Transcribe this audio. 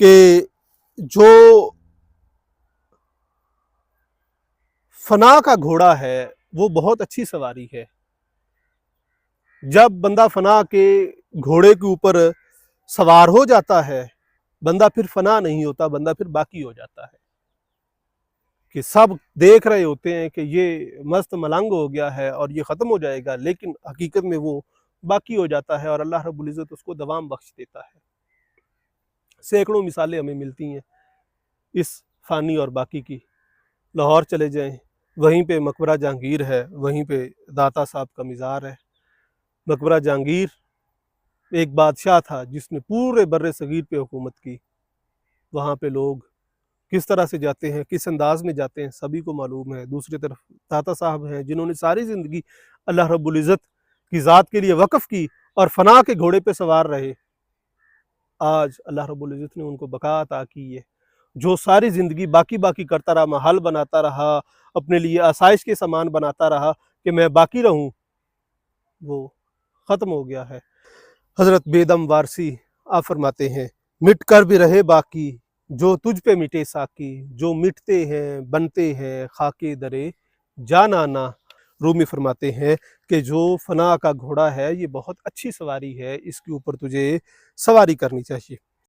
کہ جو فنا کا گھوڑا ہے وہ بہت اچھی سواری ہے. جب بندہ فنا کے گھوڑے کے اوپر سوار ہو جاتا ہے بندہ پھر فنا نہیں ہوتا، بندہ پھر باقی ہو جاتا ہے. کہ سب دیکھ رہے ہوتے ہیں کہ یہ مست ملنگ ہو گیا ہے اور یہ ختم ہو جائے گا، لیکن حقیقت میں وہ باقی ہو جاتا ہے اور اللہ رب العزت اس کو دوام بخش دیتا ہے. سینکڑوں مثالیں ہمیں ملتی ہیں اس فانی اور باقی کی. لاہور چلے جائیں، وہیں پہ مقبرہ جہانگیر ہے، وہیں پہ داتا صاحب کا مزار ہے. مقبرہ جہانگیر ایک بادشاہ تھا جس نے پورے بر صغیر پہ حکومت کی. وہاں پہ لوگ کس طرح سے جاتے ہیں، کس انداز میں جاتے ہیں، سبھی کو معلوم ہے. دوسری طرف داتا صاحب ہیں جنہوں نے ساری زندگی اللہ رب العزت کی ذات کے لیے وقف کی اور فنا کے گھوڑے پہ سوار رہے. آج اللہ رب العزت نے ان کو بقا عطا کی ہے. جو ساری زندگی باقی کرتا رہا، محل بناتا رہا، اپنے لیے آسائش کے سامان بناتا رہا کہ میں باقی رہوں، وہ ختم ہو گیا ہے. حضرت بیدم وارسی آپ فرماتے ہیں مٹ کر بھی رہے باقی جو تجھ پہ مٹے ساکی، جو مٹتے ہیں بنتے ہیں خاکے درے جانانا. رومی فرماتے ہیں کہ جو فنا کا گھوڑا ہے یہ بہت اچھی سواری ہے، اس کے اوپر تجھے سواری کرنی چاہیے.